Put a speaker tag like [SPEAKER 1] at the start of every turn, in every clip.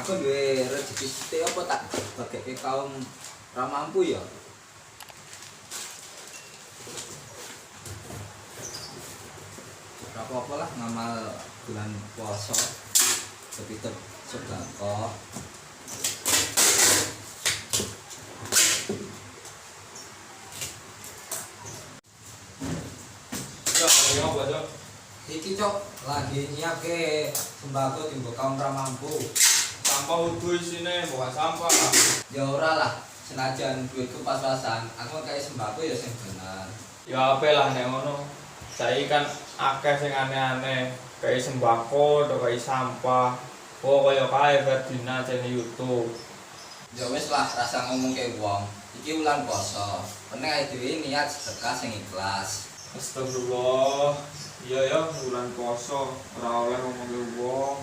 [SPEAKER 1] aku duwe rezeki sithik apa tak bageke kaum ra mampu ya. Ora apa-apa lah ngamal bulan puasa. Tetep sedekah.
[SPEAKER 2] Ya, apa Cok?
[SPEAKER 1] Iki Cok lagi nyiapke sembako timbuk kaum ra mampu.
[SPEAKER 2] Sampah udu isine bukan sampah.
[SPEAKER 1] Ya ora lah, senajan duitku pas-pasan, aku kayak sembako ya sing bener.
[SPEAKER 2] Ya ape lah nek ngono. Saiki kan akeh sing aneh-aneh, kayak sembako atau kayak sampah. Oh kaya kae Ferdina channel YouTube.
[SPEAKER 1] Ya wis lah rasa ngomong kayak wong. Iki wulan puasa. Penting ae dhewe niat sedekah sing ikhlas.
[SPEAKER 2] Astagfirullah. Iya ya, bulan poso ora oleh ngomong wong.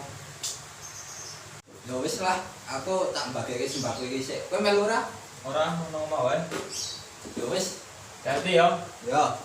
[SPEAKER 1] Ya wis lah, aku tak bageke sembako iki sik. Kowe melu ora?
[SPEAKER 2] Ora ngono mawon.
[SPEAKER 1] Ya wis.
[SPEAKER 2] Hati ya.
[SPEAKER 1] Ya.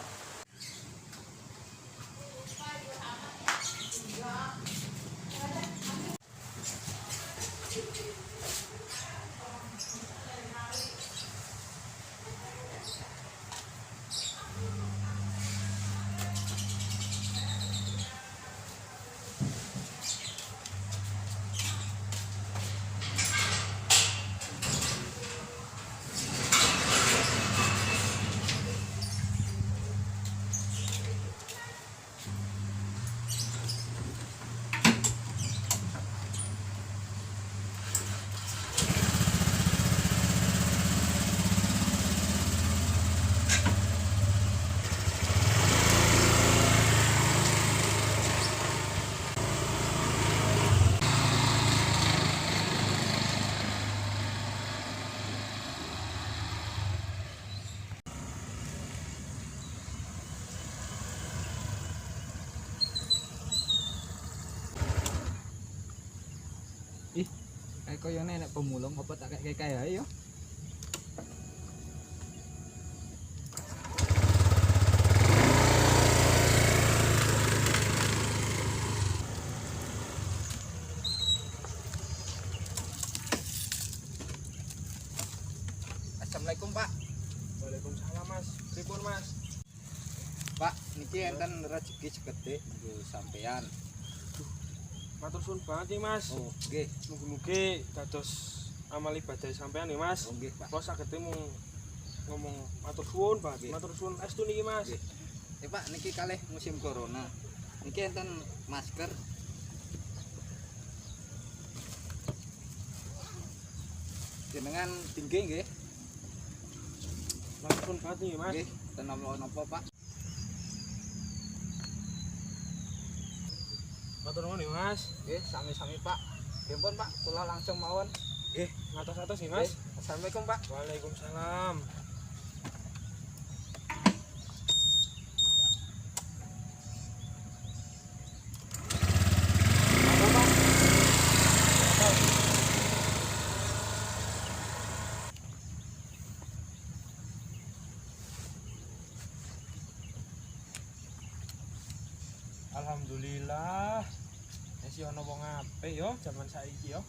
[SPEAKER 1] Ih, kayak koyo nek pemulung apa tak kayak ae yo. Assalamualaikum Pak.
[SPEAKER 2] Waalaikumsalam Mas. Pripun Mas?
[SPEAKER 1] Pak, niki enten rezeki segede nggo sampean.
[SPEAKER 2] Matur suwun banget nih Mas.
[SPEAKER 1] Oh, nggih.
[SPEAKER 2] Mugi-mugi dados amal ibadah sampean nih Mas.
[SPEAKER 1] Oh, nggih, Pak.
[SPEAKER 2] Kula saged ngomong matur suwun banget.
[SPEAKER 1] Nggih.
[SPEAKER 2] Matur suwun estu niki Mas.
[SPEAKER 1] Nggih. Pak, niki kalih musim corona. Niki enten masker. Jenengan tinggi nggih?
[SPEAKER 2] Matur suwun banget nih Mas.
[SPEAKER 1] Nggih, ten napa Pak?
[SPEAKER 2] Matur nuwun nih Mas.
[SPEAKER 1] Nggih, sami-sami Pak. Nggih pun Pak, kula langsung mawon.
[SPEAKER 2] Nggih, ngatos-atos nih Mas.
[SPEAKER 1] Nggih. Assalamualaikum Pak.
[SPEAKER 2] Waalaikumsalam. Alhamdulillah. Esi ana wong apik yo jaman saiki yo.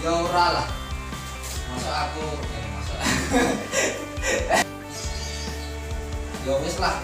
[SPEAKER 1] Ya ora lah. Masa aku Ya wis lah.